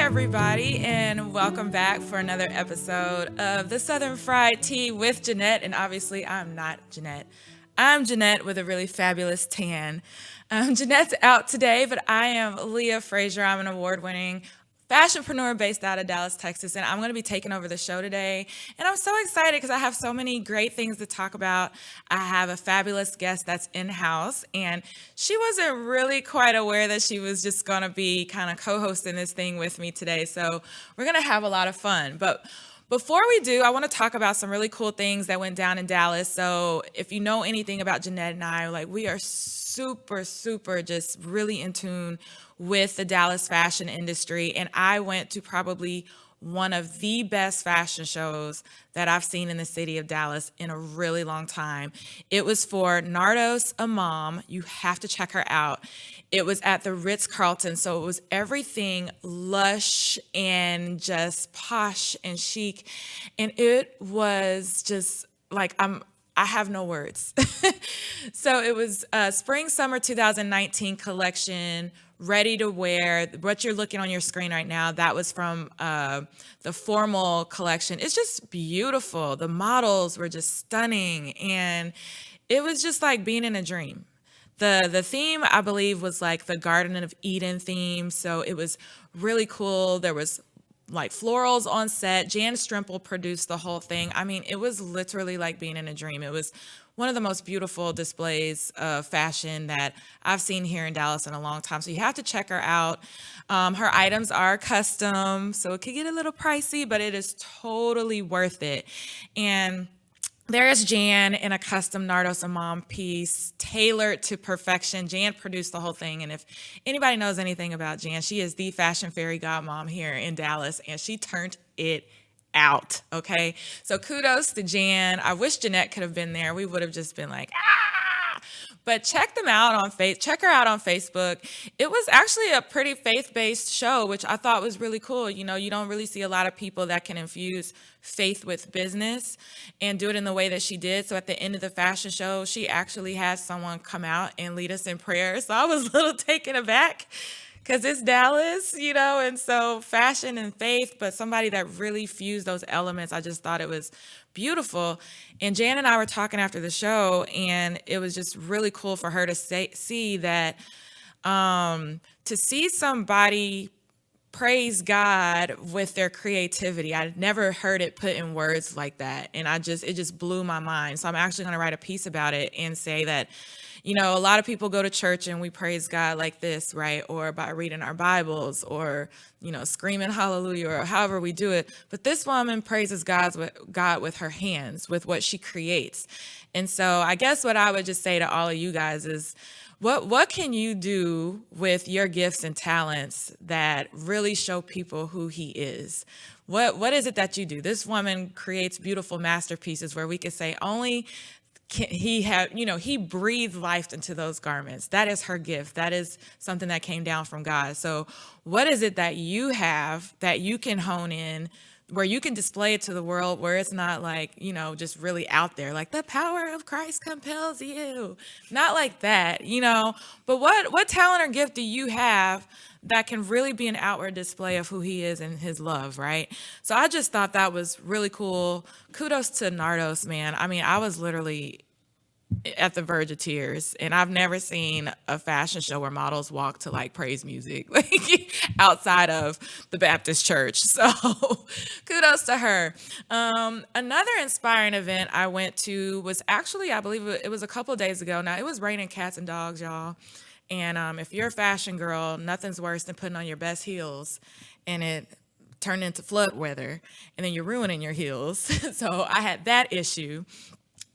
everybody, and welcome back for another episode of the Southern Fried Tea with Jeanette. And obviously, I'm not Jeanette. I'm Jeanette with a really fabulous tan. Jeanette's out today, but I am Leah Frazier. I'm an award-winning fashionpreneur based out of Dallas, Texas, and I'm going to be taking over the show today. And I'm so excited because I have so many great things to talk about. I have a fabulous guest that's in-house, and she wasn't really quite aware that she was just going to be kind of co-hosting this thing with me today. So we're going to have a lot of fun. But before we do, I want to talk about some really cool things that went down in Dallas. So if you know anything about Jeanette and I, like we are super just really in tune with the Dallas fashion industry. And I went to probably one of the best fashion shows that I've seen in the city of Dallas in a really long time. It was for Nardos Imam. You have to check her out. It was at the Ritz-Carlton, so it was everything lush and just posh and chic. And it was just like I have no words. So it was spring summer 2019 collection, ready to wear. What you're looking on your screen right now, that was from the formal collection. It's just beautiful. The models were just stunning, and it was just like being in a dream. The theme, I believe, was like the Garden of Eden theme. So it was really cool. There was like florals on set. Jan Strimple produced the whole thing. I mean, it was literally like being in a dream. It was one of the most beautiful displays of fashion that I've seen here in Dallas in a long time. So you have to check her out. Her items are custom, so it could get a little pricey, but it is totally worth it. And there's Jan in a custom Nardos Imam piece, tailored to perfection. Jan produced the whole thing, and if anybody knows anything about Jan, she is the fashion fairy godmom here in Dallas, and she turned it out, okay? So kudos to Jan. I wish Jeanette could have been there. We would have just been like, ah! But check them out on check her out on Facebook. It was actually a pretty faith-based show, which I thought was really cool. You know, you don't really see a lot of people that can infuse faith with business and do it in the way that she did. So at the end of the fashion show, she actually had someone come out and lead us in prayer. So I was a little taken aback because it's Dallas, you know, and so fashion and faith, but somebody that really fused those elements. I just thought it was beautiful. And Jan and I were talking after the show, and it was just really cool for her to see that, to see somebody praise God with their creativity. I'd never heard it put in words like that. And it just blew my mind. So I'm actually going to write a piece about it and say that, you know, a lot of people go to church and we praise God like this, right? Or by reading our Bibles, or, you know, screaming hallelujah, or however we do it. But this woman praises God with her hands, with what she creates. And so I guess what I would just say to all of you guys is, what can you do with your gifts and talents that really show people who he is? What is it that you do? This woman creates beautiful masterpieces where we could say only he breathed life into those garments. That is her gift. That is something that came down from God. So what is it that you have that you can hone in, where you can display it to the world, where it's not like, you know, just really out there, like the power of Christ compels you, not like that, you know, but what talent or gift do you have that can really be an outward display of who he is and his love, right? So I just thought that was really cool. Kudos to Nardos, man. I mean, I was literally at the verge of tears, and I've never seen a fashion show where models walk to like praise music, like outside of the Baptist church. So kudos to her. Another inspiring event I went to was actually, I believe it was a couple of days ago. Now, it was raining cats and dogs, y'all. And if you're a fashion girl, nothing's worse than putting on your best heels and it turned into flood weather, and then you're ruining your heels. So I had that issue.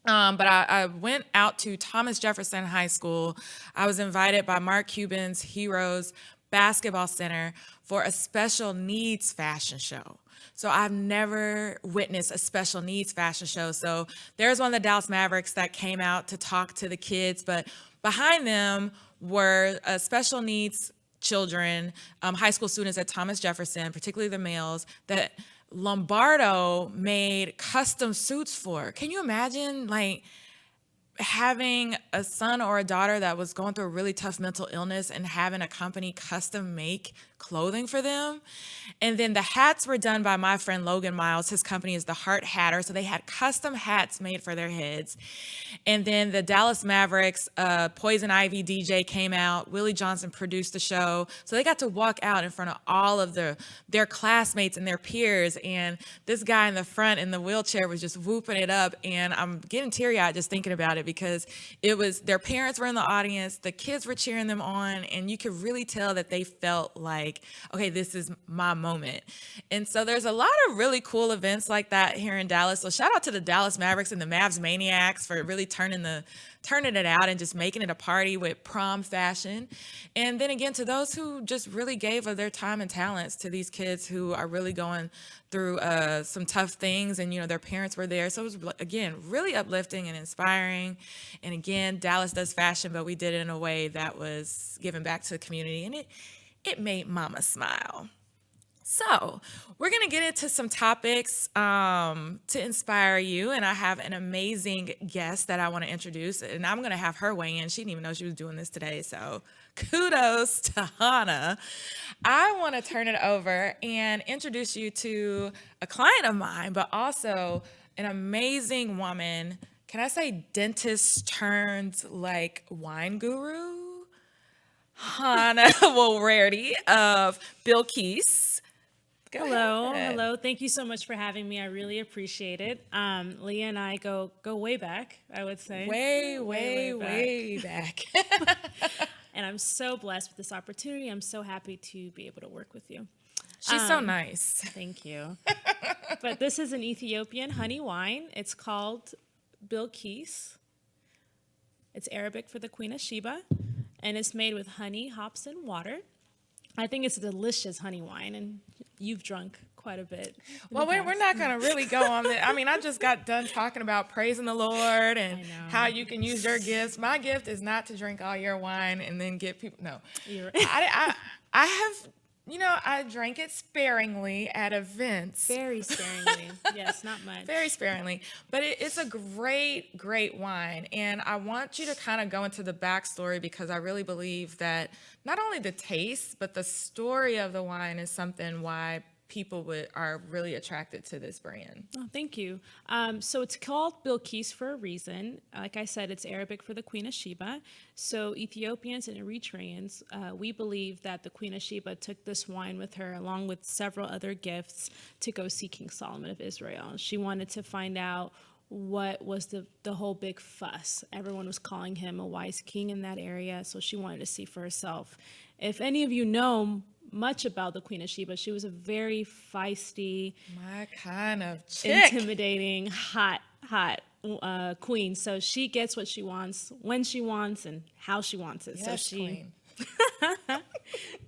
But I went out to Thomas Jefferson High School. I was invited by Mark Cuban's Heroes Basketball Center for a special needs fashion show. So I've never witnessed a special needs fashion show. So there's one of the Dallas Mavericks that came out to talk to the kids, but behind them were special needs children, high school students at Thomas Jefferson, particularly the males, that Lombardo made custom suits for. Can you imagine like having a son or a daughter that was going through a really tough mental illness and having a company custom make clothing for them. And then the hats were done by my friend Logan Miles. His company is the Heart Hatter. So they had custom hats made for their heads. And then the Dallas Mavericks, Poison Ivy DJ came out. Willie Johnson produced the show. So they got to walk out in front of all of their classmates and their peers. And this guy in the front in the wheelchair was just whooping it up. And I'm getting teary-eyed just thinking about it, because it was their parents were in the audience, the kids were cheering them on, and you could really tell that they felt like, okay, this is my moment. And so there's a lot of really cool events like that here in Dallas. So shout out to the Dallas Mavericks and the Mavs Maniacs for really turning it out and just making it a party with prom fashion. And then again, to those who just really gave of their time and talents to these kids who are really going through some tough things, and their parents were there. So it was, again, really uplifting and inspiring. And again, Dallas does fashion, but we did it in a way that was giving back to the community, and it made mama smile. So we're going to get into some topics to inspire you. And I have an amazing guest that I want to introduce, and I'm going to have her weigh in. She didn't even know she was doing this today. So kudos to Hannah. I want to turn it over and introduce you to a client of mine, but also an amazing woman. Can I say dentist turned like wine guru? Hannah Rarity of Bilquis. Hello. Thank you so much for having me. I really appreciate it. Leah and I go way back, I would say. Way back. And I'm so blessed with this opportunity. I'm so happy to be able to work with you. She's so nice. Thank you. But this is an Ethiopian honey wine. It's called Bilquis. It's Arabic for the Queen of Sheba, and it's made with honey, hops, and water. I think it's a delicious honey wine, and you've drunk quite a bit. Well, we're not going to really go on that. I mean, I just got done talking about praising the Lord and how you can use your gifts. My gift is not to drink all your wine and then get people. No, You're right. I have, I drank it sparingly at events. Very sparingly. Yes, not much. Very sparingly. But it's a great, great wine. And I want you to kind of go into the backstory, because I really believe that not only the taste, but the story of the wine is something why people are really attracted to this brand. Oh, thank you. So it's called Bilquis for a reason. Like I said, it's Arabic for the Queen of Sheba. So Ethiopians and Eritreans, we believe that the Queen of Sheba took this wine with her, along with several other gifts, to go see King Solomon of Israel. She wanted to find out what was the whole big fuss. Everyone was calling him a wise king in that area, so she wanted to see for herself. If any of you know much about the Queen of Sheba, she was a very feisty, my kind of chick, intimidating, hot queen. So she gets what she wants, when she wants, and how she wants it. Yes, queen.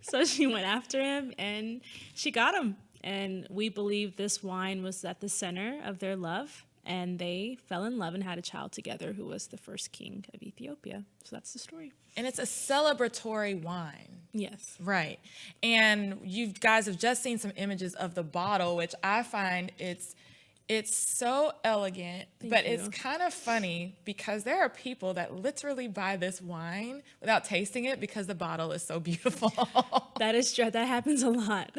So she went after him, and she got him. And we believe this wine was at the center of their love, and they fell in love and had a child together who was the first king of Ethiopia. So that's the story. And it's a celebratory wine. Yes. Right. And you guys have just seen some images of the bottle, which I find it's so elegant, but it's kind of funny, because there are people that literally buy this wine without tasting it because the bottle is so beautiful. That is true. That happens a lot.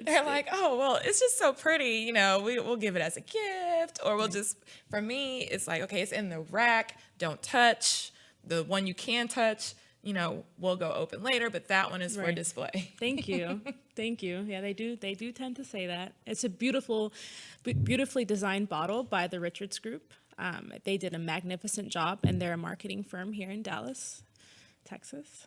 They're like, oh, well, it's just so pretty. We'll give it as a gift, or we'll just, for me, it's like, okay, it's in the rack. Don't touch. The one you can touch, we'll go open later, but that one is for display. Thank you. Thank you. Yeah, they do tend to say that. It's a beautifully designed bottle by the Richards Group. They did a magnificent job, and they're a marketing firm here in Dallas, Texas.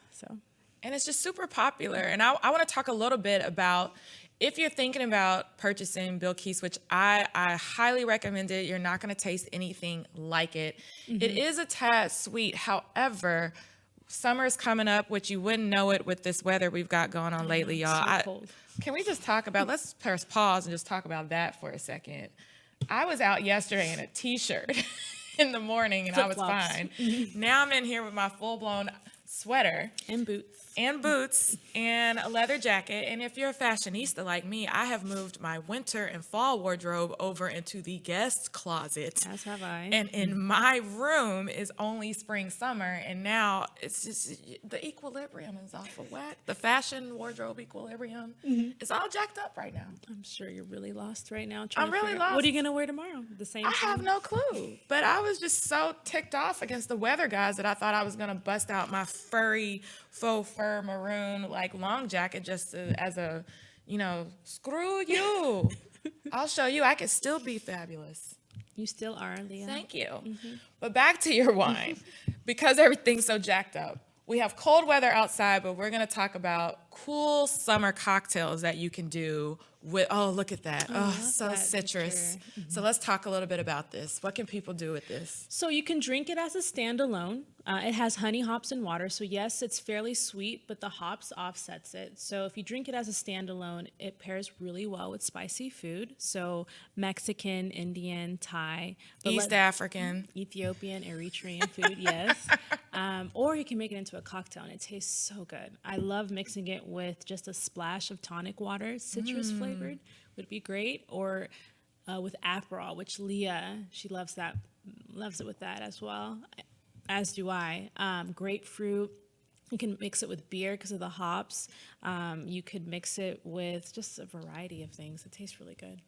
And it's just super popular. And I want to talk a little bit about, if you're thinking about purchasing Bilquis, which I highly recommend it, you're not going to taste anything like it. Mm-hmm. It is a tad sweet. However, summer's coming up, which you wouldn't know it with this weather we've got going on lately, y'all. So cold. Can we just talk about, let's press pause and just talk about that for a second. I was out yesterday in a t-shirt in the morning, and I was fine. Now I'm in here with my full-blown sweater, And boots. and boots, and a leather jacket. And if you're a fashionista like me, I have moved my winter and fall wardrobe over into the guest closet. As have I. And in my room is only spring, summer, and now it's just the equilibrium is off of whack. The fashion wardrobe equilibrium is all jacked up right now. I'm sure you're really lost right now. Trying I'm to really figure out, what lost. are you going to wear tomorrow? The same I thing? have no clue, but I was just so ticked off against the weather guys that I thought I was gonna bust out my furry faux fur maroon like long jacket just as a, screw you. I'll show you I can still be fabulous. You still are, Leah. Thank you. But back to your wine, because everything's so jacked up. We have cold weather outside, but we're going to talk about cool summer cocktails that you can do with, oh, look at that. Oh, so that citrus. picture. So let's talk a little bit about this. What can people do with this? So you can drink it as a standalone. It has honey, hops, and water. So yes, it's fairly sweet, but the hops offsets it. So if you drink it as a standalone, it pairs really well with spicy food. So Mexican, Indian, Thai, but East African. Ethiopian, Eritrean food, yes. Or you can make it into a cocktail, and it tastes so good. I love mixing it with just a splash of tonic water, citrus flavored would be great. Or with Aperol, which Leah, she loves it with that as well. As do I. Grapefruit. You can mix it with beer because of the hops. You could mix it with just a variety of things. It tastes really good.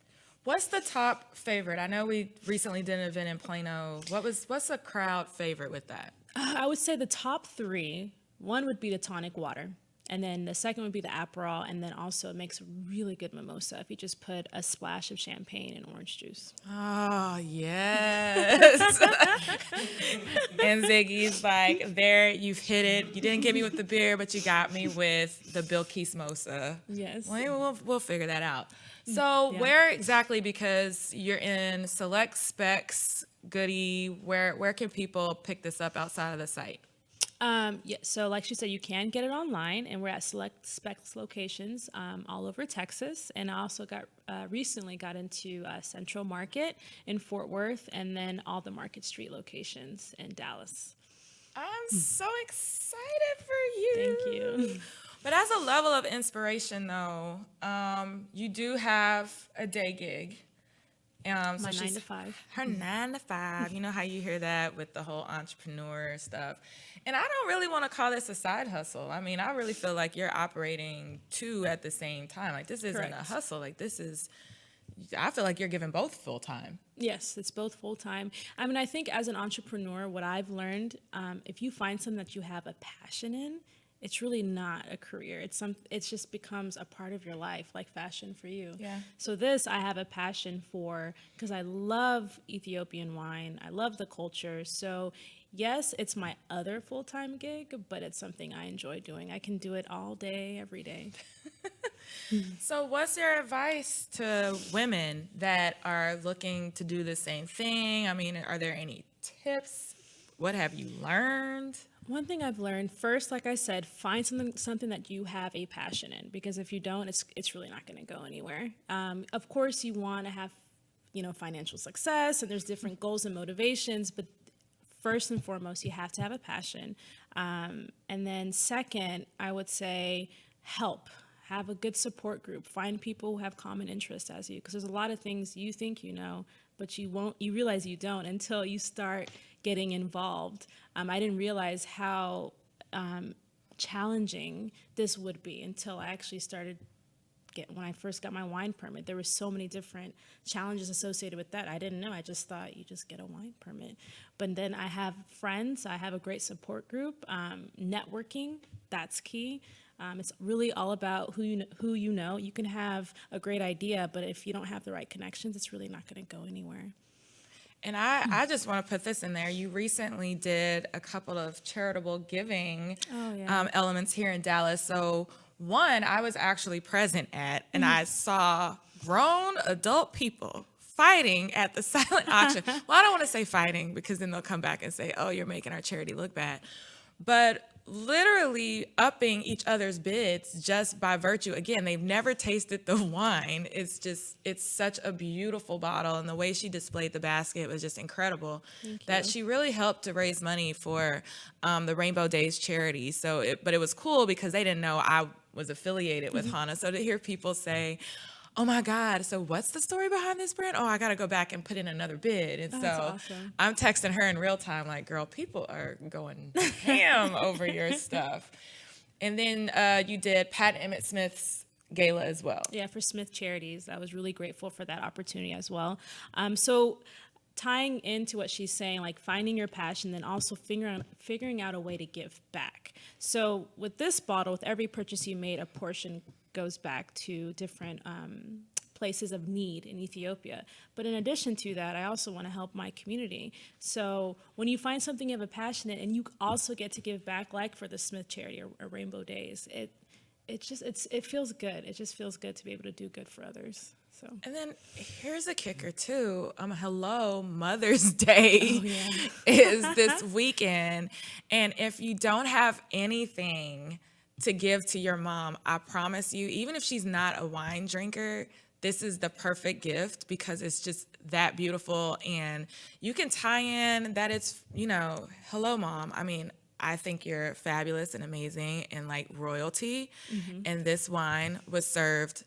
What's the top favorite? I know we recently did an event in Plano. What's a crowd favorite with that? I would say the top three. One would be the tonic water. And then the second would be the Aperol. And then also it makes a really good mimosa if you just put a splash of champagne and orange juice. Oh, yes. And Ziggy's like, there, you've hit it. You didn't get me with the beer, but you got me with the Bilquis Mosa. Yes. Well, we'll figure that out. So where exactly, because you're in Select Specs, Goody, where can people pick this up outside of the site? So like she said, you can get it online, and we're at Select Specs locations all over Texas. And I also recently got into Central Market in Fort Worth, and then all the Market Street locations in Dallas. I'm so excited for you. Thank you. But as a level of inspiration, though, you do have a day gig. My 9 to 5. Her 9 to 5. You know how you hear that with the whole entrepreneur stuff. And I don't really want to call this a side hustle. I mean, I really feel like you're operating two at the same time. Like, this isn't Correct. a hustle. Like, I feel like you're giving both full time. Yes, it's both full time. I mean, I think as an entrepreneur, what I've learned, if you find something that you have a passion in, it's really not a career. It just becomes a part of your life, like fashion for you. Yeah. So this I have a passion for because I love Ethiopian wine. I love the culture. So yes, it's my other full-time gig, but it's something I enjoy doing. I can do it all day, every day. So what's your advice to women that are looking to do the same thing? I mean, are there any tips? What have you learned? One thing I've learned, first, like I said, find something that you have a passion in, because if you don't, it's really not going to go anywhere. Of course, you want to have, financial success, and there's different goals and motivations, but first and foremost, you have to have a passion. And then second, I would say help. Have a good support group. Find people who have common interests as you, because there's a lot of things you think you know, but you realize you don't until you start getting involved. I didn't realize how challenging this would be until I actually started when I first got my wine permit. There were so many different challenges associated with that. I didn't know. I just thought you just get a wine permit. But then I have friends. I have a great support group. Networking, that's key. It's really all about who you know. You can have a great idea, but if you don't have the right connections, it's really not going to go anywhere. And I just want to put this in there. You recently did a couple of charitable giving elements here in Dallas. So one I was actually present at, and I saw grown adult people fighting at the silent auction. Well, I don't want to say fighting because then they'll come back and say, oh, you're making our charity look bad. But literally upping each other's bids just by virtue. Again, they've never tasted the wine. It's such a beautiful bottle. And the way she displayed the basket was just incredible. Thank That you. she really helped to raise money for the Rainbow Days charity. But it was cool because they didn't know I was affiliated with Hana. So to hear people say, oh my God, so what's the story behind this brand? Oh, I got to go back and put in another bid. And That's so awesome. I'm texting her in real time, like, girl, people are going ham over your stuff. And then you did Pat Emmett Smith's gala as well. Yeah, for Smith Charities. I was really grateful for that opportunity as well. So tying into what she's saying, like finding your passion, then also figuring out a way to give back. So with this bottle, with every purchase you made, a portion goes back to different places of need in Ethiopia. But in addition to that, I also want to help my community. So when you find something you have a passion in, and you also get to give back, like for the Smith Charity or Rainbow Days, it feels good. It just feels good to be able to do good for others. So. And then here's a kicker too. Hello, Mother's Day Oh, yeah. is this weekend. And if you don't have anything to give to your mom, I promise you, even if she's not a wine drinker, this is the perfect gift because it's just that beautiful. And you can tie in that it's, hello, Mom. I mean, I think you're fabulous and amazing and like royalty. And this wine was served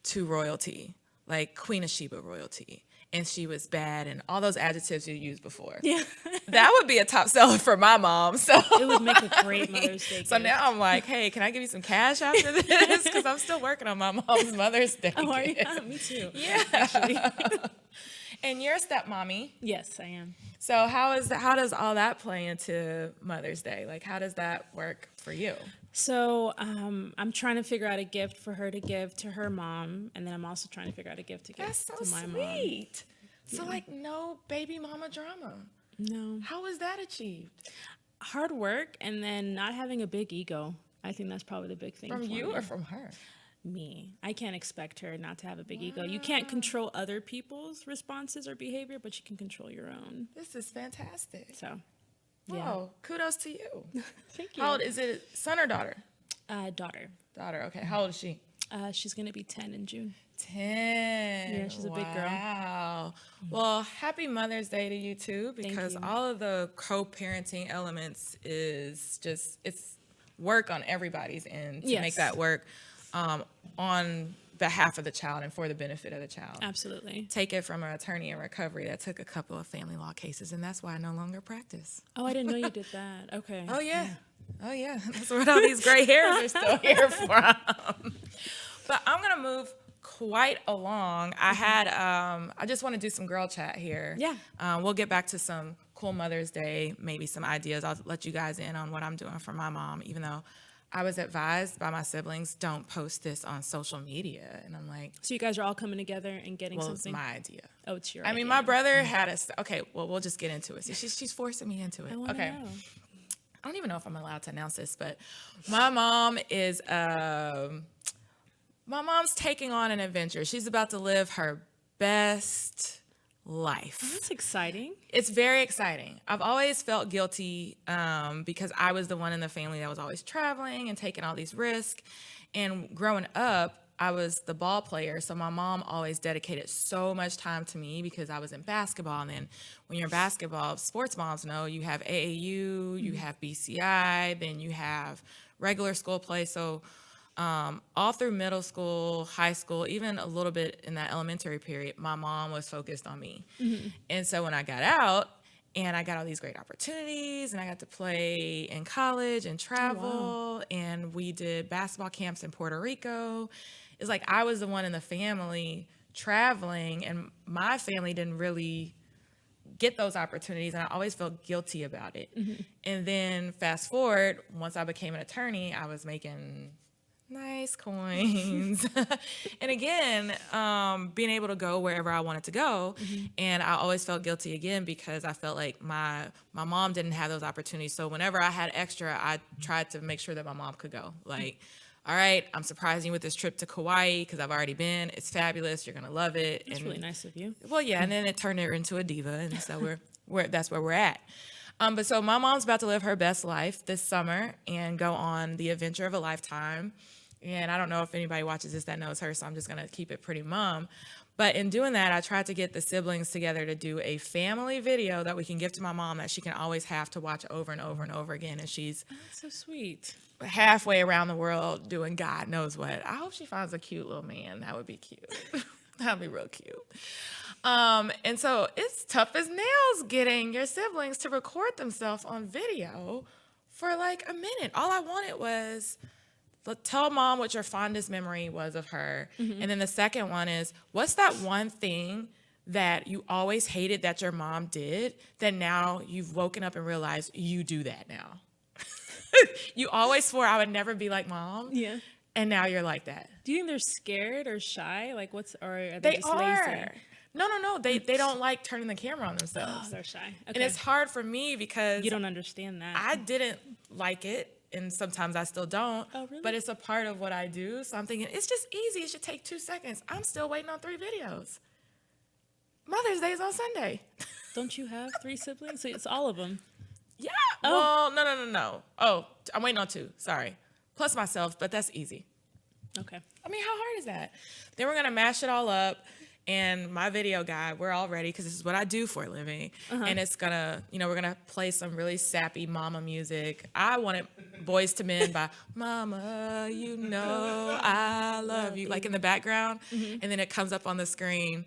to royalty, like Queen of Sheba royalty. And she was bad and all those adjectives you used before. Yeah. That would be a top seller for my mom. So It would make a great Mother's Day so gift. now I'm like, hey, can I give you some cash after this? Because I'm still working on my mom's Mother's Day. Oh, are you? gift. Me too. Yeah. Actually. And you're a stepmommy. Yes, I am. So how does all that play into Mother's Day? Like, how does that work for you? So I'm trying to figure out a gift for her to give to her mom, and then I'm also trying to figure out a gift to give That's so to my mom. sweet. So like no baby mama drama. No. How was that achieved? Hard work and then not having a big ego. I think that's probably the big thing From for you me. or from her? Me. I can't expect her not to have a big ego. You can't control other people's responses or behavior, but you can control your own. This is fantastic. So, yeah. Oh, kudos to you. Thank you. How old is it? Son or daughter? Daughter. Daughter. Okay. How old is she? She's going to be 10 in June. 10. Yeah, she's a big girl. Wow. Well, happy Mother's Day to you too, because you. all of the co-parenting elements is just, it's work on everybody's end to Yes. make that work on behalf of the child and for the benefit of the child. Absolutely. Take it from an attorney in recovery that took a couple of family law cases, and that's why I no longer practice. Oh, I didn't know you did that. Okay. Oh, yeah. Oh, yeah. That's what all these gray hairs are still here from. But I'm going to move quite along. I just want to do some girl chat here. Yeah. We'll get back to some cool Mother's Day, maybe some ideas. I'll let you guys in on what I'm doing for my mom, even though I was advised by my siblings, don't post this on social media. And I'm like, So you guys are all coming together and getting well, something? it's my idea. Oh, it's your I mean, idea. my brother had okay, well, we'll just get into it. See, she's forcing me into it. I wanna Okay. know. I don't even know if I'm allowed to announce this, but my mom is, my mom's taking on an adventure. She's about to live her best life. That's exciting. It's very exciting. I've always felt guilty because I was the one in the family that was always traveling and taking all these risks. And growing up, I was the ball player, so my mom always dedicated so much time to me because I was in basketball. And then when you're in basketball, sports moms know you have AAU, you have BCI, then you have regular school play. So all through middle school, high school, even a little bit in that elementary period, my mom was focused on me. And so when I got out and I got all these great opportunities and I got to play in college and travel and we did basketball camps in Puerto Rico, it's like I was the one in the family traveling and my family didn't really get those opportunities and I always felt guilty about it. And then fast forward, once I became an attorney, I was making nice coins. And again, being able to go wherever I wanted to go. And I always felt guilty again because I felt like my mom didn't have those opportunities. So whenever I had extra, I tried to make sure that my mom could go. Like, all right, I'm surprising you with this trip to Kauai because I've already been. It's fabulous. You're going to love it. That's really nice of you. Well, yeah, and then it turned her into a diva. And so that's where we're at. But so my mom's about to live her best life this summer and go on the adventure of a lifetime. And I don't know if anybody watches this that knows her, so I'm just going to keep it pretty mum. But in doing that, I tried to get the siblings together to do a family video that we can give to my mom that she can always have to watch over and over and over again. And she's That's so sweet. halfway around the world doing God knows what. I hope she finds a cute little man. That would be cute. That would be real cute. And so it's tough as nails getting your siblings to record themselves on video for like a minute. All I wanted was tell mom what your fondest memory was of her. And then the second one is, what's that one thing that you always hated that your mom did that now you've woken up and realized you do that now? You always swore I would never be like mom. Yeah. And now you're like that. Do you think they're scared or shy? Like or are they They just are. lazy? No. They don't like turning the camera on Oh, themselves. they're shy. Okay. And it's hard for me because You don't understand that. I didn't like it. And sometimes I still don't. Oh, really? But it's a part of what I do. So I'm thinking, it's just easy. It should take 2 seconds. I'm still waiting on 3 videos. Mother's Day is on Sunday. Don't you have 3 siblings? So it's all of them. Yeah. Oh. Well, no. Oh, I'm waiting on 2. Sorry. Plus myself, but that's easy. Okay. I mean, how hard is that? Then we're going to mash it all up. And my video guy, we're all ready because this is what I do for a living. And it's going to, we're going to play some really sappy mama music. I wanted Boys to Men by Mama, you know I love you, like in the background. And then it comes up on the screen.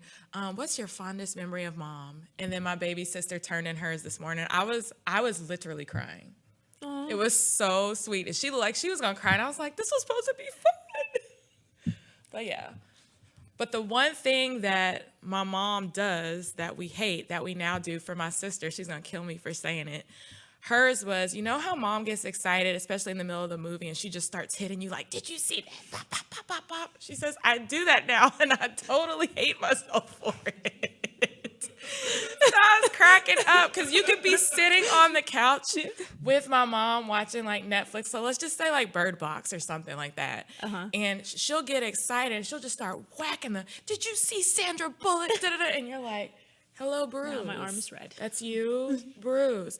What's your fondest memory of mom? And then my baby sister turned in hers this morning. I was literally crying. Aww. It was so sweet. And she looked like she was going to cry. And I was like, this was supposed to be fun. But yeah. But the one thing that my mom does that we hate, that we now do for my sister, she's going to kill me for saying it. Hers was, you know how mom gets excited, especially in the middle of the movie, and she just starts hitting you like, did you see that? Pop, pop, pop, pop, pop. She says, I do that now, and I totally hate myself for it. So I was cracking up because you could be sitting on the couch with my mom watching like Netflix. So let's just say like Bird Box or something like that. And she'll get excited and she'll just start whacking did you see Sandra Bullock? And you're like, hello, Bruce. Now my arm's red. That's you, Bruce.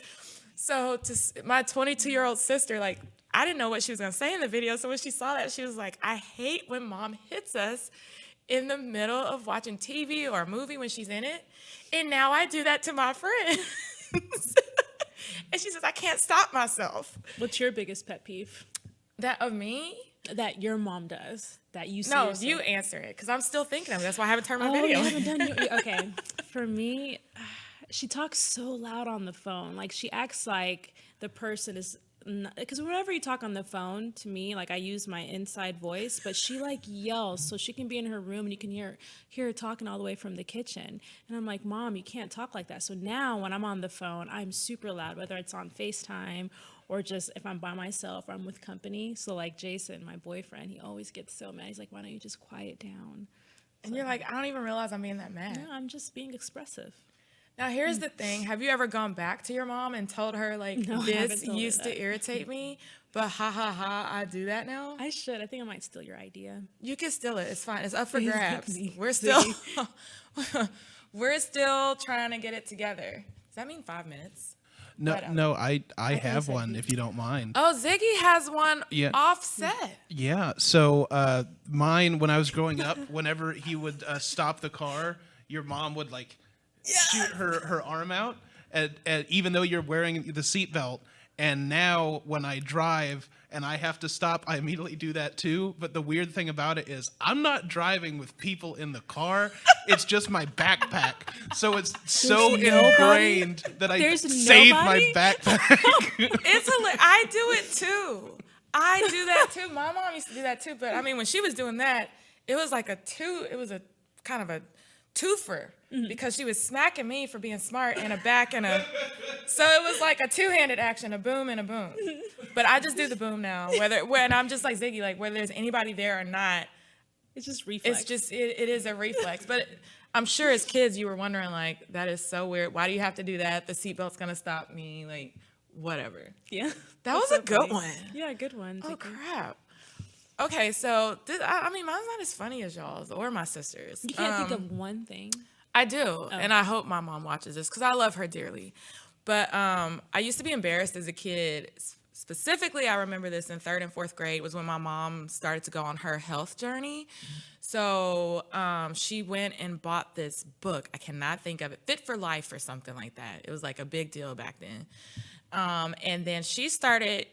So to my 22-year-old sister, like, I didn't know what she was going to say in the video. So when she saw that, she was like, I hate when mom hits us in the middle of watching TV or a movie when she's in it. And now I do that to my friends. And she says, I can't stop myself. What's your biggest pet peeve? That of me? That your mom does. That you see No, yourself. you answer it because I'm still thinking of it. That's why I haven't turned my Oh, video. you haven't done your, okay. For me, she talks so loud on the phone. Like she acts like the person is, because whenever you talk on the phone to me, like I use my inside voice, but she like yells so she can be in her room and you can hear her talking all the way from the kitchen. And I'm like, Mom, you can't talk like that. So now when I'm on the phone, I'm super loud, whether it's on FaceTime or just if I'm by myself or I'm with company. So like Jason, my boyfriend, he always gets so mad. He's like, why don't you just quiet down? And you're like, I don't even realize I'm being that mad. No, I'm just being expressive. Now, here's the thing. Have you ever gone back to your mom and told her, like, No, I this haven't told her used to that. irritate me, but ha, ha, ha, I do that now? I should. I think I might steal your idea. You can steal it. It's fine. It's up for Please grabs. let me. We're still, we're still trying to get it together. Does that mean 5 minutes? No, I have said one you. if you don't mind. Oh, Ziggy has one Yeah. offset. Yeah. So mine, when I was growing up, whenever he would stop the car, your mom would like shoot her arm out, and even though you're wearing the seatbelt. And now when I drive and I have to stop, I immediately do that too. But the weird thing about it is I'm not driving with people in the car. It's just my backpack. So it's so ingrained that I There's save my nobody? backpack. It's I do it too. I do that too. My mom used to do that too. But I mean, when she was doing that, it was like it was a kind of a twofer because she was smacking me for being smart and a back and a, so it was like a two-handed action, a boom and a boom. But I just do the boom now, when I'm just like Ziggy, like whether there's anybody there or not, It's just reflex. it's just, it is a reflex. But I'm sure as kids you were wondering like, that is so weird. Why do you have to do that? The seatbelt's gonna stop me, like whatever. Yeah. That was That's a so good funny. one. Yeah, good one. Oh Thank you. crap. Okay, so I mean, mine's not as funny as y'all's or my sister's. You can't think of one thing. I do, and I hope my mom watches this because I love her dearly. But I used to be embarrassed as a kid. Specifically, I remember this in third and fourth grade was when my mom started to go on her health journey. So she went and bought this book. I cannot think of it. Fit for Life or something like that. It was like a big deal back then. And then she started,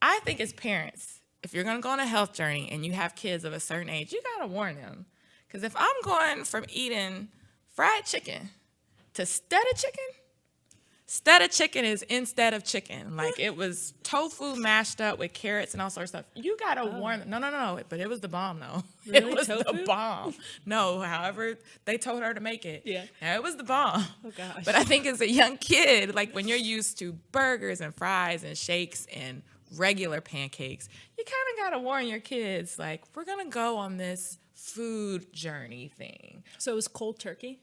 I think as parents, if you're going to go on a health journey and you have kids of a certain age, you got to warn them. Because if I'm going from eating fried chicken to Stead of chicken is instead of chicken. Like it was tofu mashed up with carrots and all sorts of stuff. You gotta warn them. No. But it was the bomb though. Really? It was Tofu? the bomb. No, however they told her to make it. Yeah. And it was the bomb. Oh, gosh. But I think as a young kid, like when you're used to burgers and fries and shakes and regular pancakes, you kind of gotta warn your kids, like, we're gonna go on this food journey thing. So it was cold turkey?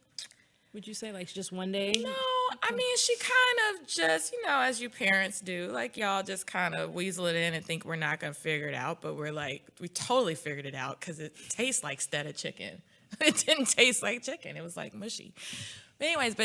Would you say like just one day? No, I mean, she kind of just, as you parents do, like y'all just kind of weasel it in and think we're not going to figure it out. But we're like, we totally figured it out because it tastes like Stead chicken. It didn't taste like chicken. It was like mushy. But anyways,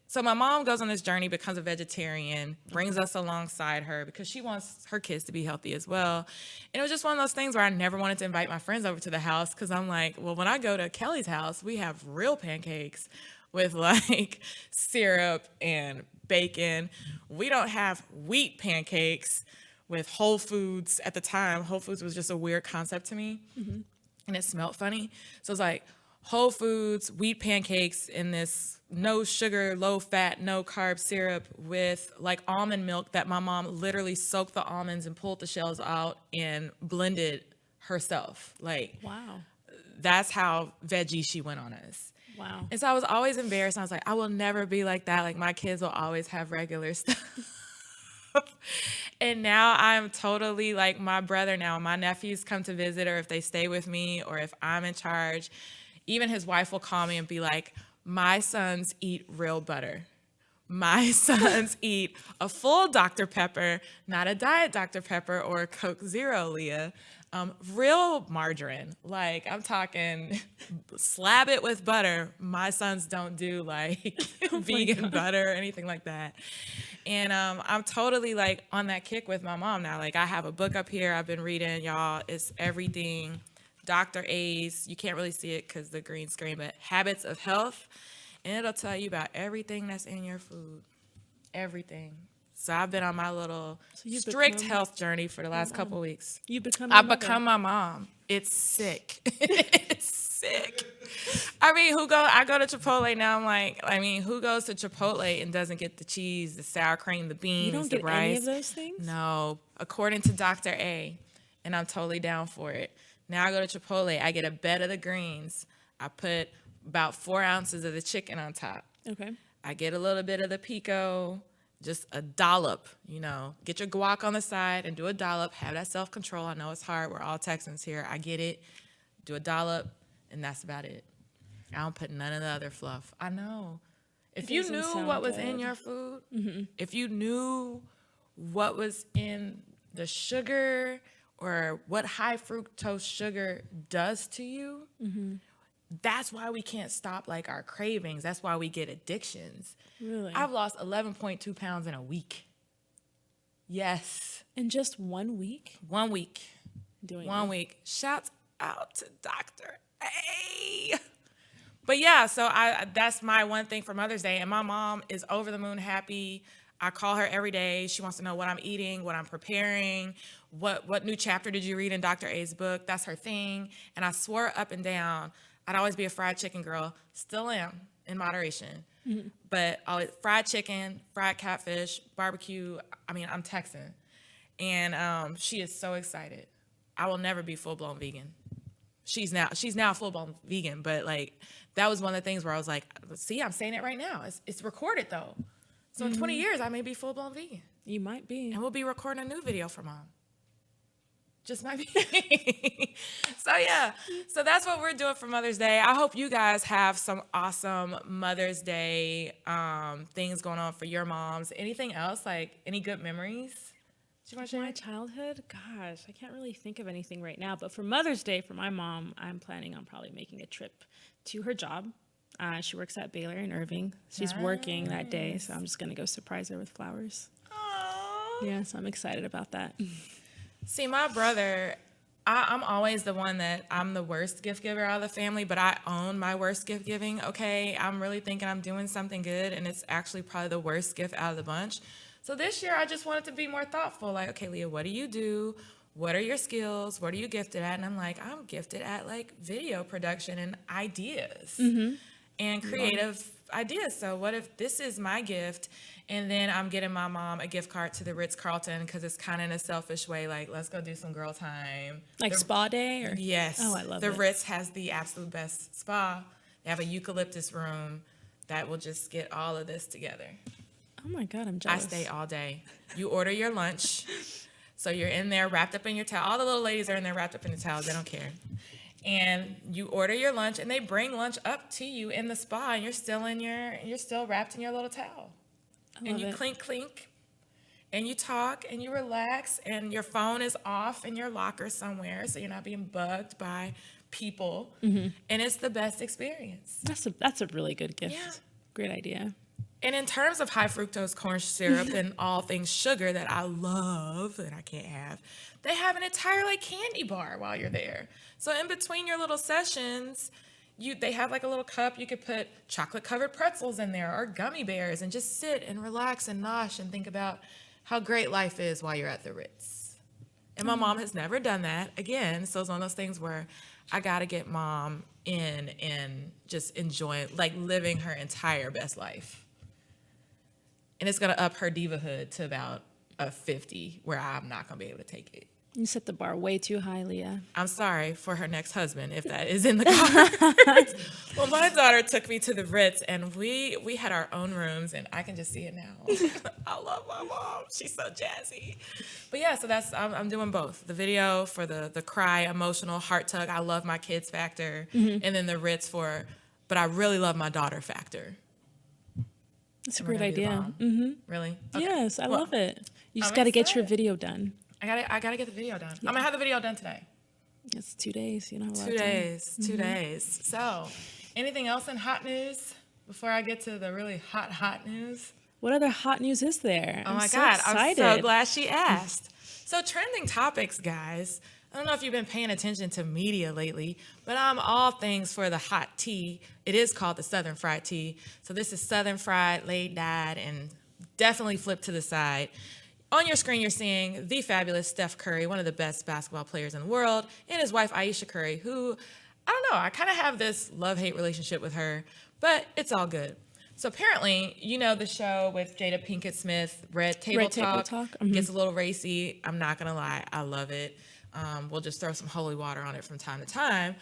so my mom goes on this journey, becomes a vegetarian, brings us alongside her because she wants her kids to be healthy as well. And it was just one of those things where I never wanted to invite my friends over to the house because I'm like, well, when I go to Kelly's house, we have real pancakes with like syrup and bacon. We don't have wheat pancakes with Whole Foods. At the time, Whole Foods was just a weird concept to me, and it smelled funny. So it's like Whole Foods, wheat pancakes in this no sugar, low fat, no carb syrup with like almond milk that my mom literally soaked the almonds and pulled the shells out and blended herself. Like, Wow. that's how veggie she went on us. Wow. And so I was always embarrassed. I was like, I will never be like that. Like my kids will always have regular stuff. And now I'm totally like my brother now. My nephews come to visit, or if they stay with me, or if I'm in charge, even his wife will call me and be like, my sons eat real butter. My sons eat a full Dr. Pepper, not a diet Dr. Pepper or a Coke Zero, Leah. Real margarine. Like I'm talking slab it with butter. My sons don't do like vegan butter or anything like that. And I'm totally like on that kick with my mom now. Like I have a book up here I've been reading, y'all. It's everything. Dr. A's, you can't really see it because the green screen, but Habits of Health. And it'll tell you about everything that's in your food. Everything. So I've been on my little strict health journey for the last couple of weeks. You become I've become my mom. It's sick. It's sick. I mean, I go to Chipotle now. I'm like, who goes to Chipotle and doesn't get the cheese, the sour cream, the beans, You don't the get rice? any of those things? No, according to Dr. A, and I'm totally down for it. Now I go to Chipotle. I get a bed of the greens. I put about 4 ounces of the chicken on top. Okay. I get a little bit of the pico. Just a dollop, get your guac on the side and do a dollop. Have that self-control. I know it's hard. We're all Texans here. I get it. Do a dollop, and that's about it. I don't put none of the other fluff. I know. If you knew what was in your food, if you knew what was in the sugar or what high fructose sugar does to you, that's why we can't stop like our cravings. That's why we get addictions. Really? I've lost 11.2 pounds in a week. Yes. In just 1 week? 1 week. Doing 1 week. Shouts out to Dr. A. But yeah, so that's my one thing for Mother's Day. And my mom is over the moon happy. I call her every day. She wants to know what I'm eating, what I'm preparing, what new chapter did you read in Dr. A's book. That's her thing. And I swore up and down I'd always be a fried chicken girl. Still am, in moderation. But always fried chicken, fried catfish, barbecue. I'm Texan. And she is so excited. I will never be full-blown vegan. She's now full-blown vegan, but like that was one of the things where I was like, see, I'm saying it right now. It's recorded though. So in 20 years, I may be full-blown vegan. You might be. And we'll be recording a new video for Mom. Just might be. So yeah, so that's what we're doing for Mother's Day. I hope you guys have some awesome Mother's Day things going on for your moms. Anything else, like any good memories you want to share? My childhood? Gosh, I can't really think of anything right now. But for Mother's Day, for my mom, I'm planning on probably making a trip to her job. She works at Baylor in Irving. She's working that day, so I'm just going to go surprise her with flowers. Aww. Yeah, so I'm excited about that. See, my brother, I'm always the one that I'm the worst gift giver out of the family, but I own my worst gift giving, okay? I'm really thinking I'm doing something good, and it's actually probably the worst gift out of the bunch. So this year, I just wanted to be more thoughtful. Like, okay, Leah, what do you do? What are your skills? What are you gifted at? And I'm like, I'm gifted at like video production and ideas and creative ideas. So what if this is my gift? And then I'm getting my mom a gift card to the Ritz-Carlton because it's kind of in a selfish way. Like, let's go do some girl time. Like spa day? Or? Yes. Oh, I love the it. Ritz has the absolute best spa. They have a eucalyptus room that will just get all of this together. Oh my God, I'm I jealous. stay all day. You order your lunch. So you're in there wrapped up in your towel. All the little ladies are in there wrapped up in the towels. They don't care. And you order your lunch, and they bring lunch up to you in the spa, and you're still wrapped in your little towel. And you clink, and you talk, and you relax, and your phone is off in your locker somewhere, so you're not being bugged by people. And it's the best experience. That's a really good gift. Yeah. Great idea. And in terms of high fructose corn syrup and all things sugar that I love and I can't have, they have an entire like candy bar while you're there. So in between your little sessions, they have like a little cup. You could put chocolate covered pretzels in there or gummy bears and just sit and relax and nosh and think about how great life is while you're at the Ritz. And my mom has never done that again. So it's one of those things where I got to get mom in and just enjoy like living her entire best life. And it's going to up her divahood to about a 50 where I'm not going to be able to take it. You set the bar way too high, Leah. I'm sorry for her next husband if that is in the cards. Well, my daughter took me to the Ritz and we had our own rooms and I can just see it now. I love my mom. She's so jazzy. But yeah, so I'm doing both. The video for the cry, emotional, heart tug. I love my kids factor. And then the Ritz but I really love my daughter factor. That's a great idea. Really? Okay. Yes, I love it. You just I'm got to get your excited. video done. I gotta get the video done. I'm gonna have the video done today. It's 2 days. You know, 2 days. 2 days. So, anything else in hot news before I get to the really hot news? What other hot news is there? Oh my so God! excited. I'm so glad she asked. So, trending topics, guys. I don't know if you've been paying attention to media lately, but I'm all things for the hot tea. It is called the Southern Fried Tea. So this is Southern Fried, laid dyed, and definitely flipped to the side. On your screen, you're seeing the fabulous Steph Curry, one of the best basketball players in the world, and his wife, Ayesha Curry, who, I don't know, I kind of have this love-hate relationship with her, but it's all good. So apparently, you know the show with Jada Pinkett Smith, Red Table Talk, gets a little racy. I'm not going to lie, I love it. We'll just throw some holy water on it from time to time.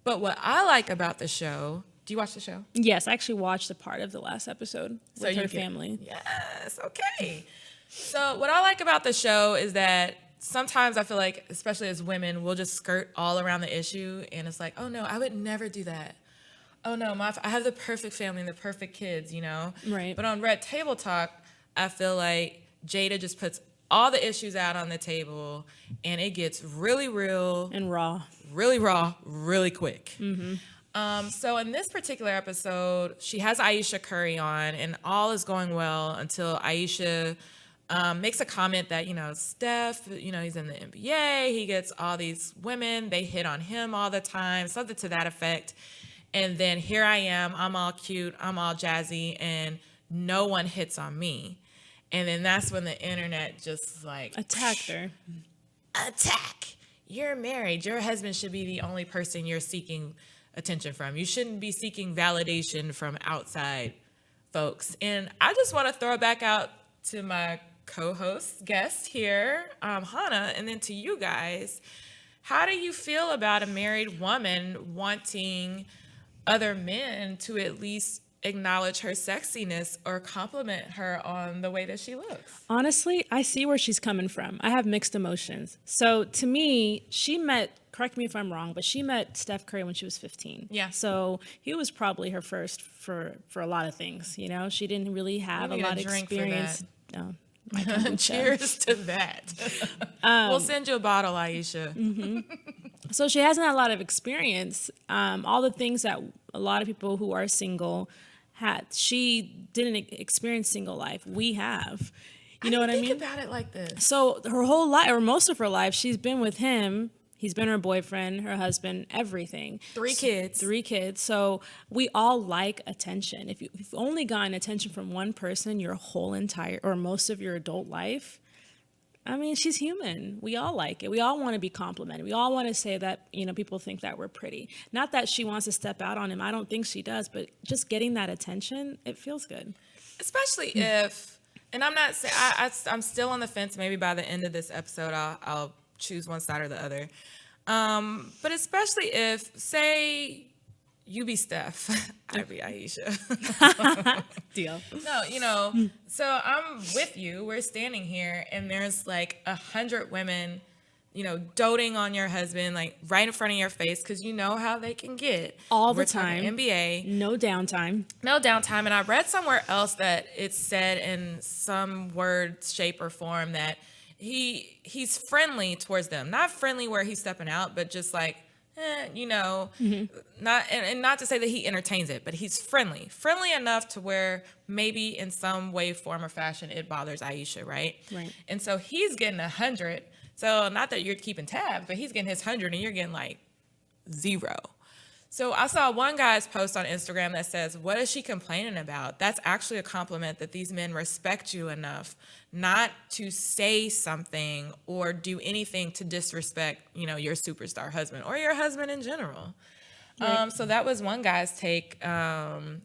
But what I like about the show, do you watch the show? Yes, I actually watched a part of the last episode with her family. Yes, okay. So what I like about the show is that sometimes I feel like, especially as women, we'll just skirt all around the issue. And it's like, oh, no, I would never do that. Oh, no, I have the perfect family and the perfect kids, you know? Right. But on Red Table Talk, I feel like Jada just puts all the issues out on the table, and it gets really real. And raw. Really raw, really quick. So in this particular episode, she has Ayesha Curry on, and all is going well until Ayesha makes a comment that, you know, Steph, you know, he's in the NBA. He gets all these women. They hit on him all the time, something to that effect. And then here I am. I'm all cute. I'm all jazzy, and no one hits on me. And then that's when the internet just like attacked her. Attack. You're married. Your husband should be the only person you're seeking attention from. You shouldn't be seeking validation from outside folks. And I just want to throw it back out to my co-host guest here, Hannah, and then to you guys. How do you feel about a married woman wanting other men to at least acknowledge her sexiness or compliment her on the way that she looks? Honestly, I see where she's coming from. I have mixed emotions. So to me, correct me if I'm wrong, but she met Steph Curry when she was 15. Yeah. So he was probably her first for a lot of things, you know? She didn't really have a lot of experience. No. Cheers to that. We'll send you a bottle, Ayesha. So she hasn't had a lot of experience. All the things that a lot of people who are single had, she didn't experience single life. We have. You know what I mean? Think about it like this. So her whole life, or most of her life, she's been with him. He's been her boyfriend, her husband, everything. 3 kids. 3 kids. So we all like attention. If you've only gotten attention from one person your whole entire, or most of your adult life, I mean, she's human. We all like it. We all want to be complimented. We all want to say that, people think that we're pretty. Not that she wants to step out on him. I don't think she does, but just getting that attention, it feels good. Especially if, and I'm not saying, I'm still on the fence. Maybe by the end of this episode, I'll choose one side or the other. But especially if, say, you be Steph, I be Aisha. Deal. No, so I'm with you. We're standing here, and there's like 100 women, doting on your husband, like right in front of your face, because you know how they can get All the We're talking time. NBA. No downtime. No downtime. And I read somewhere else that it said in some word, shape, or form that he's friendly towards them. Not friendly where he's stepping out, but just like, not to say that he entertains it, but he's friendly enough to where maybe in some way, form, or fashion it bothers Aisha, right? Right. And so he's getting 100. So not that you're keeping tabs, but he's getting his 100 and you're getting like 0. So I saw one guy's post on Instagram that says, "What is she complaining about?" That's actually a compliment that these men respect you enough not to say something or do anything to disrespect, your superstar husband or your husband in general. Right. So that was one guy's take on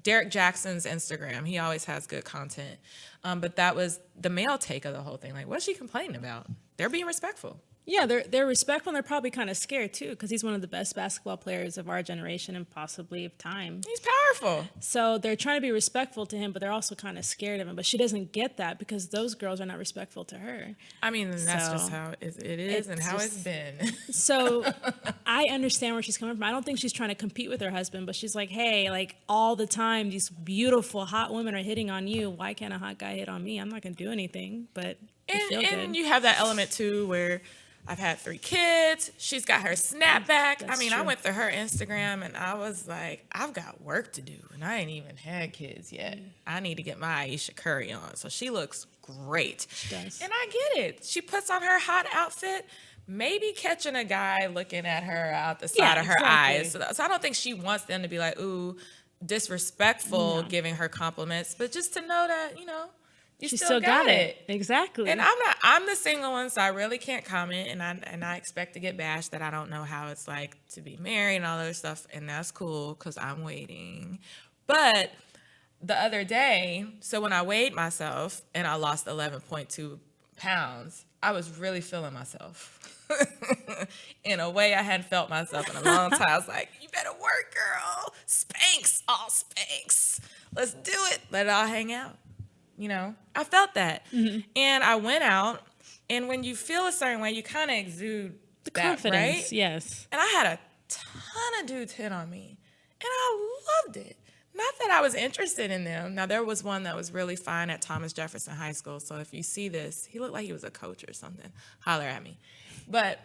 Derek Jackson's Instagram. He always has good content. But that was the male take of the whole thing. Like, what is she complaining about? They're being respectful. Yeah, they're respectful, and they're probably kind of scared too, because he's one of the best basketball players of our generation and possibly of time. He's powerful. So they're trying to be respectful to him, but they're also kind of scared of him. But she doesn't get that because those girls are not respectful to her. I mean, that's just how it is and how it's been. So I understand where she's coming from. I don't think she's trying to compete with her husband, but she's like, hey, like all the time, these beautiful, hot women are hitting on you. Why can't a hot guy hit on me? I'm not going to do anything, but and you have that element too where I've had 3 kids. She's got her snapback. That's true. I went through her Instagram and I was like, I've got work to do and I ain't even had kids yet. I need to get my Aisha Curry on. So she looks great. She does. And I get it. She puts on her hot outfit, maybe catching a guy looking at her out the side of her eyes. So I don't think she wants them to be like, ooh, disrespectful, giving her compliments, but just to know that, she still got it. Exactly. And I'm the single one, so I really can't comment. And I expect to get bashed that I don't know how it's like to be married and all that other stuff. And that's cool because I'm waiting. But the other day, so when I weighed myself and I lost 11.2 pounds, I was really feeling myself in a way I hadn't felt myself in a long time. I was like, you better work, girl. Spanx, all Spanx. Let's do it. Let it all hang out. I felt that. Mm-hmm. And I went out, and when you feel a certain way, you kind of exude the that, confidence, right? Yes. And I had a ton of dudes hit on me, and I loved it. Not that I was interested in them. Now, there was one that was really fine at Thomas Jefferson High School, so if you see this, he looked like he was a coach or something. Holler at me. But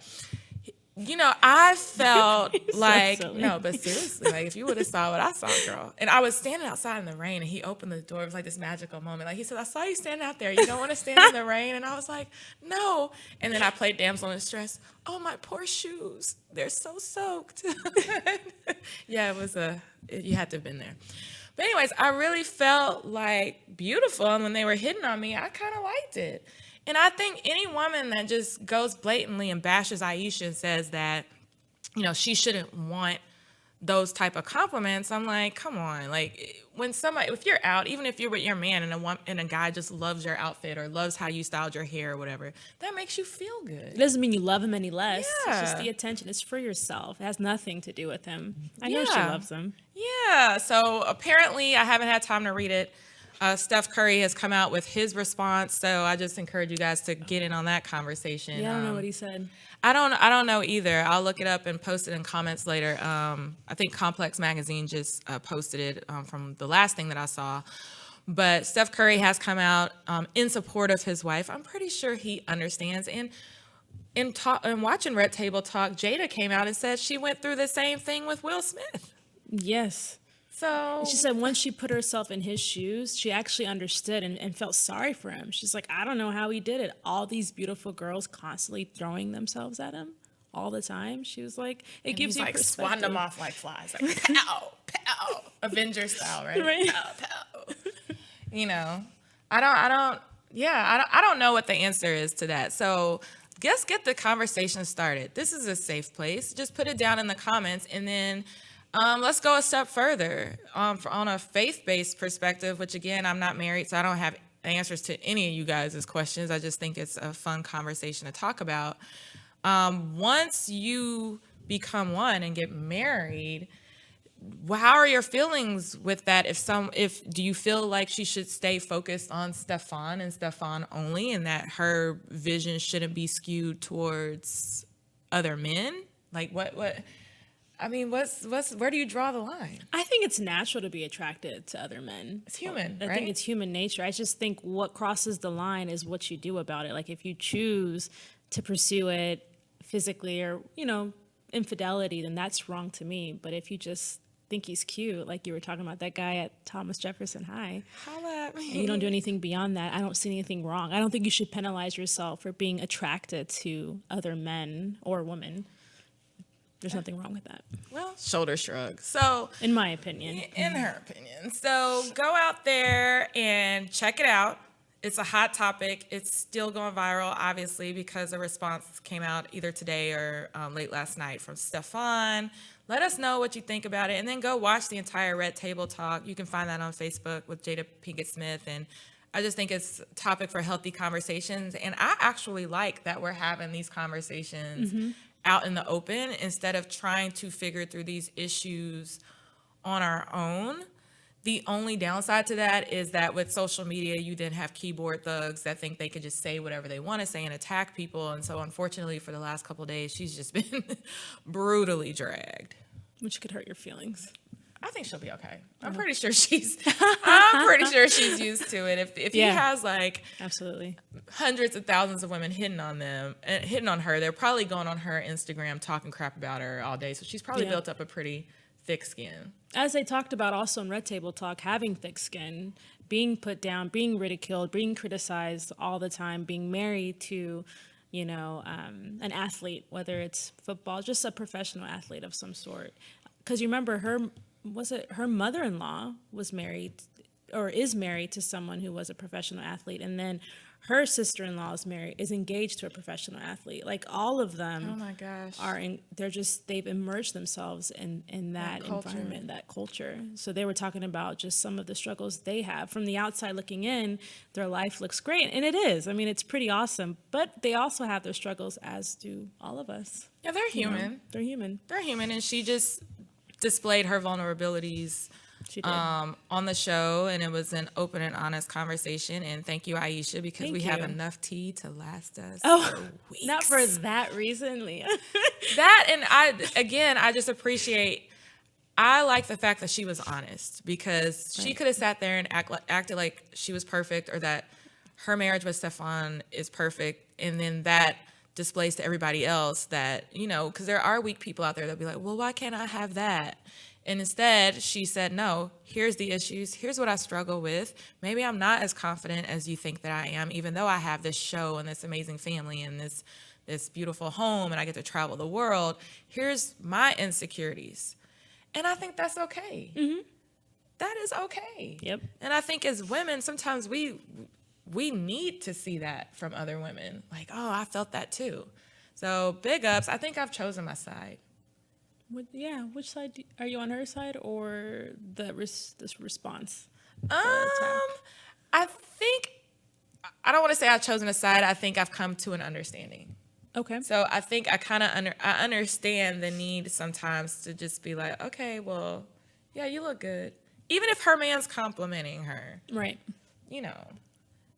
I felt like, no, but seriously, like if you would have saw what I saw, girl. And I was standing outside in the rain and he opened the door. It was like this magical moment. Like he said, I saw you standing out there. You don't want to stand in the rain? And I was like, no. And then I played damsel in distress. Oh, my poor shoes. They're so soaked. Yeah, you had to have been there. But anyways, I really felt like beautiful. And when they were hitting on me, I kind of liked it. And I think any woman that just goes blatantly and bashes Aisha and says that, she shouldn't want those type of compliments, I'm like, come on. Like when if you're out, even if you're with your man and a guy just loves your outfit or loves how you styled your hair or whatever, that makes you feel good. It doesn't mean you love him any less. Yeah. It's just the attention. It's for yourself. It has nothing to do with him. I know she loves him. Yeah. So apparently I haven't had time to read it. Steph Curry has come out with his response, so I just encourage you guys to get in on that conversation. Yeah, I don't know what he said. I don't know either. I'll look it up and post it in comments later. I think Complex Magazine just posted it from the last thing that I saw. But Steph Curry has come out in support of his wife. I'm pretty sure he understands. And in watching Red Table Talk, Jada came out and said she went through the same thing with Will Smith. Yes. So She said once she put herself in his shoes, she actually understood and felt sorry for him. She's like, I don't know how he did it. All these beautiful girls constantly throwing themselves at him all the time. She was like, it gives he's you like perspective. swatting them off like flies, like pow, pow, Avenger style, right? Right. Pow, pow. You know, I don't know what the answer is to that. So let's get the conversation started. This is a safe place. Just put it down in the comments, and then let's go a step further on a faith-based perspective, which again, I'm not married, so I don't have answers to any of you guys' questions. I just think it's a fun conversation to talk about. Once you become one and get married, how are your feelings with that? If do you feel like she should stay focused on Stefan and Stefan only, and that her vision shouldn't be skewed towards other men? Like what I mean, where do you draw the line? I think it's natural to be attracted to other men. It's human, I right? think it's human nature. I just think what crosses the line is what you do about it. Like if you choose to pursue it physically or, infidelity, then that's wrong to me. But if you just think he's cute, like you were talking about that guy at Thomas Jefferson High, Holla at me. and you don't do anything beyond that, I don't see anything wrong. I don't think you should penalize yourself for being attracted to other men or women. There's nothing wrong with that, Well, shoulder shrug. So, in my opinion. in her opinion. So go out there and check it out. It's a hot topic. It's still going viral, obviously, because a response came out either today or late last night from Stefan. Let us know what you think about it, and then go watch the entire Red Table Talk. You can find that on Facebook with Jada Pinkett Smith, and I just think it's a topic for healthy conversations, and I actually like that we're having these conversations out in the open instead of trying to figure through these issues on our own. The only downside to that is that with social media, you then have keyboard thugs that think they can just say whatever they want to say and attack people. And so unfortunately for the last couple of days, she's just been brutally dragged. Which could hurt your feelings. I think she'll be okay. I'm pretty sure I'm pretty sure she's used to it. If he Yeah. has like Absolutely. hundreds of thousands of women hitting on her, they're probably going on her Instagram talking crap about her all day. So she's probably Yeah. built up a pretty thick skin. As they talked about also in Red Table Talk, having thick skin, being put down, being ridiculed, being criticized all the time, being married to, an athlete, whether it's football, just a professional athlete of some sort. Because you remember her mother-in-law was married or is married to someone who was a professional athlete, and then her sister-in-law is engaged to a professional athlete. Like all of them Oh my gosh. they've immersed themselves in that culture. environment, that culture. So they were talking about just some of the struggles they have. From the outside looking in, their life looks great, and it is. I mean, it's pretty awesome, but they also have their struggles, as do all of us. Yeah, they're human. They're human. They're human, and she just displayed her vulnerabilities She did. on the show, and it was an open and honest conversation. And thank you, Aisha, because Thank we have you. enough tea to last us Oh, for weeks. not for that reason, Leah. That, and I just appreciate. I like the fact that she was honest, because she could have sat there and acted like she was perfect, or that her marriage with Stefan is perfect, and then that displays to everybody else that, because there are weak people out there that'll be like, well, why can't I have that? And instead, she said, no, here's the issues. Here's what I struggle with. Maybe I'm not as confident as you think that I am, even though I have this show and this amazing family and this beautiful home, and I get to travel the world. Here's my insecurities. And I think that's okay. Mm-hmm. That is okay. Yep. And I think as women, sometimes we need to see that from other women. Like, oh, I felt that too. So big ups. I think I've chosen my side. Which side are you on? Her side or this response? I think, I don't want to say I've chosen a side. I think I've come to an understanding. Okay. So I think I kind of I understand the need sometimes to just be like, okay, well, yeah, you look good. Even if her man's complimenting her, Right.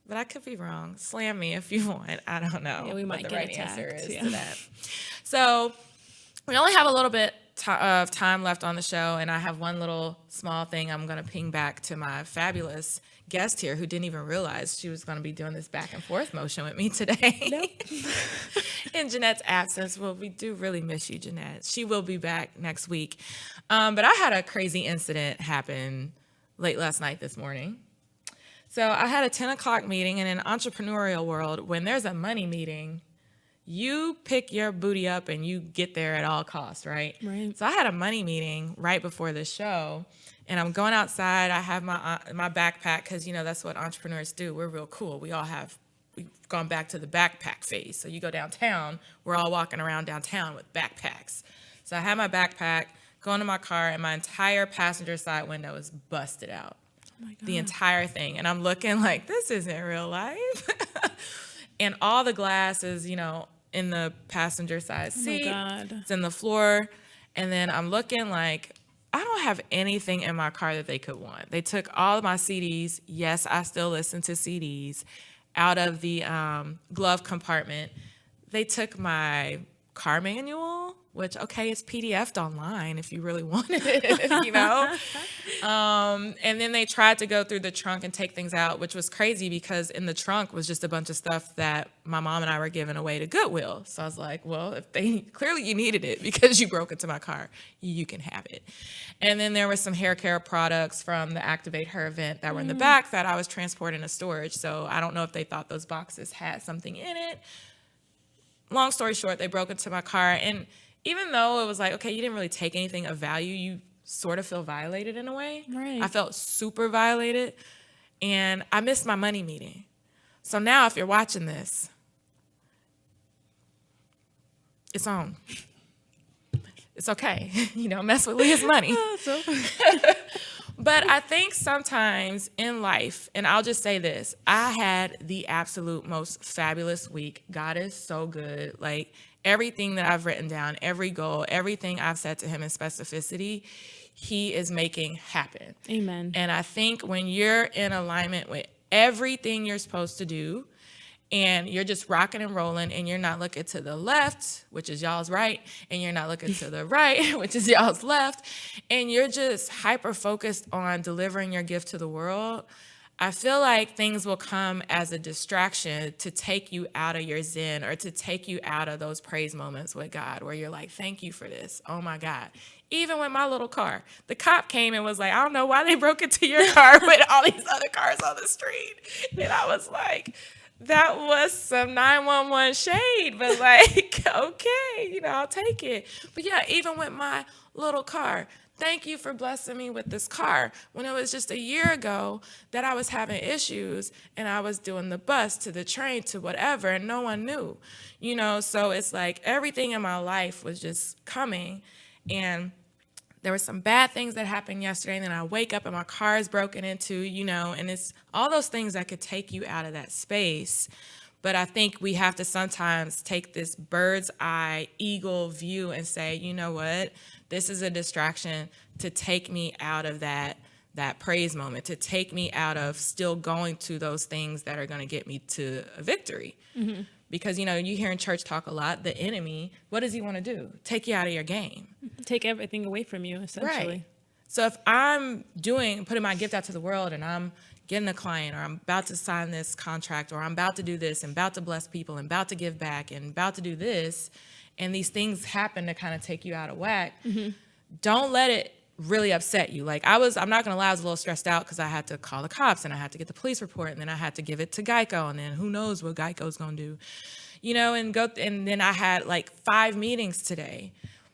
But I could be wrong. Slam me if you want. I don't know. Yeah, we might what the get right answer attacked, is yeah. to that. So we only have a little bit of time left on the show, and I have one little small thing I'm going to ping back to my fabulous guest here who didn't even realize she was going to be doing this back and forth motion with me today. Nope. In Jeanette's absence. Well, we do really miss you, Jeanette. She will be back next week. But I had a crazy incident happen late last night this morning. So I had a 10 o'clock meeting, and in the entrepreneurial world, when there's a money meeting, you pick your booty up and you get there at all costs, right? Right. So I had a money meeting right before the show, and I'm going outside. I have my backpack because, you know, that's what entrepreneurs do. We're real cool. We've gone back to the backpack phase. So you go downtown, we're all walking around downtown with backpacks. So I had my backpack, go into my car, and my entire passenger side window is busted out. Oh my God. The entire thing. And I'm looking like, this isn't real life. And all the glass is, you know, in the passenger side seat. Oh my God. It's in the floor. And then I'm looking like, I don't have anything in my car that they could want. They took all of my CDs. Yes, I still listen to CDs out of the glove compartment. They took my car manual, which, okay, it's PDF'd online if you really wanted it, you know? And then they tried to go through the trunk and take things out, which was crazy because in the trunk was just a bunch of stuff that my mom and I were giving away to Goodwill. So I was like, well, if clearly you needed it because you broke into my car, you can have it. And then there was some hair care products from the Activate Her event that were in the back that I was transporting to storage. So I don't know if they thought those boxes had something in it. Long story short, they broke into my car, and even though it was like, okay, you didn't really take anything of value, you sort of feel violated in a way. Right. I felt super violated, and I missed my money meeting. So now if you're watching this, it's on. It's okay. You know, mess with Leah's money. But I think sometimes in life, and I'll just say this, I had the absolute most fabulous week. God is so good. Like everything that I've written down, every goal, everything I've said to him in specificity, he is making happen. Amen. And I think when you're in alignment with everything you're supposed to do, and you're just rocking and rolling, and you're not looking to the left, which is y'all's right, and you're not looking to the right, which is y'all's left, and you're just hyper-focused on delivering your gift to the world, I feel like things will come as a distraction to take you out of your zen or to take you out of those praise moments with God where you're like, thank you for this. Oh, my God. Even with my little car, the cop came and was like, I don't know why they broke into your car with all these other cars on the street. And I was like, that was some 911 shade, but like, okay, you know, I'll take it. But yeah, even with my little car, thank you for blessing me with this car. When it was just a year ago that I was having issues and I was doing the bus to the train to whatever, and no one knew, you know? So it's like everything in my life was just coming, and there were some bad things that happened yesterday, and then I wake up and my car is broken into, you know, and it's all those things that could take you out of that space. But I think we have to sometimes take this bird's eye eagle view and say, you know what, this is a distraction to take me out of that praise moment, to take me out of still going to those things that are going to get me to a victory. Mm-hmm. Because, you know, you hear in church talk a lot, the enemy, what does he want to do? Take you out of your game. Take everything away from you, essentially. Right. So if I'm putting my gift out to the world and I'm getting a client, or I'm about to sign this contract, or I'm about to do this and about to bless people and about to give back and about to do this, and these things happen to kind of take you out of whack, don't let it really upset you. Like I'm not going to lie, I was a little stressed out because I had to call the cops and I had to get the police report, and then I had to give it to Geico, and then who knows what Geico's going to do, you know, and then I had like 5 meetings today.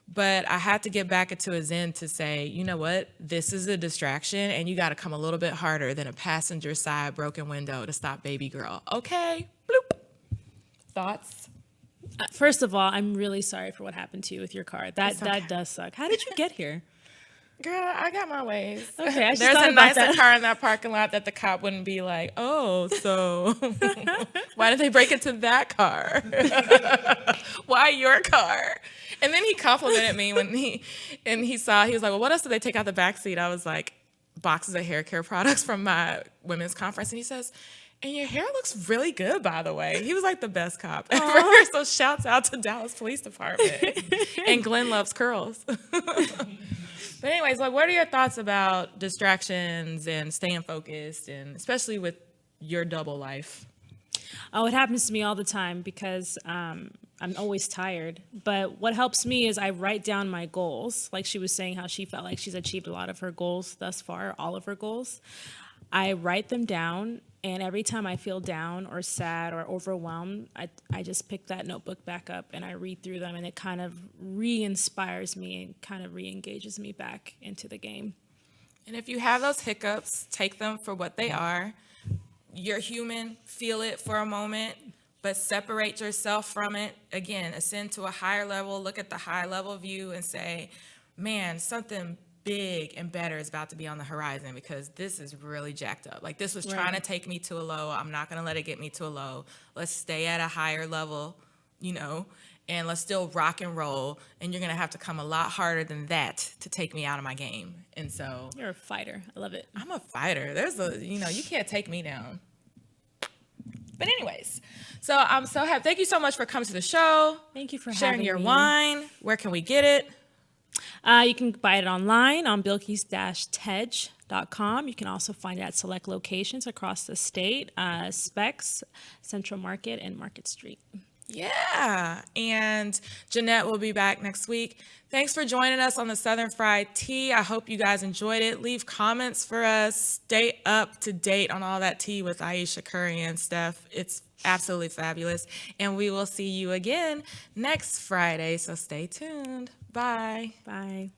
But I had to get back into a zen to say, you know what, this is a distraction, and you got to come a little bit harder than a passenger side broken window to stop baby girl. Okay, bloop. Thoughts? First of all, I'm really sorry for what happened to you with your car. That does suck. How did you get here? Girl, I got my ways. Okay, I just There's thought a about nicer that. car in that parking lot that the cop wouldn't be like, oh, so why did they break into that car? Why your car? And then he complimented me when he was like, well, what else did they take out the back seat? I was like, boxes of hair care products from my women's conference. And he says, and your hair looks really good, by the way. He was like the best cop ever. So shouts out to Dallas Police Department. And Glenn loves curls. But anyways, like, what are your thoughts about distractions and staying focused, and especially with your double life? Oh, it happens to me all the time because I'm always tired. But what helps me is I write down my goals. Like she was saying, how she felt like she's achieved a lot of her goals thus far, all of her goals. I write them down, and every time I feel down or sad or overwhelmed, I just pick that notebook back up and I read through them, and it kind of re-inspires me and kind of re-engages me back into the game. And if you have those hiccups, take them for what they are. You're human, feel it for a moment, but separate yourself from it. Again, ascend to a higher level, look at the high level view and say, man, something big and better is about to be on the horizon, because this is really jacked up. Like, this was trying to take me to a low. I'm not going to let it get me to a low. Let's stay at a higher level, and let's still rock and roll. And you're going to have to come a lot harder than that to take me out of my game. And so You're a fighter. I love it. I'm a fighter. You can't take me down. But anyways, so I'm so happy. Thank you so much for coming to the show. Thank you for sharing having your me. wine. Where can we get it? You can buy it online on bilkeys-tej.com. You can also find it at select locations across the state, Specs, Central Market, and Market Street. Yeah. And Jeanette will be back next week. Thanks for joining us on the Southern Fried Tea. I hope you guys enjoyed it. Leave comments for us. Stay up to date on all that tea with Aisha Curry and stuff. It's absolutely fabulous. And we will see you again next Friday. So stay tuned. Bye. Bye.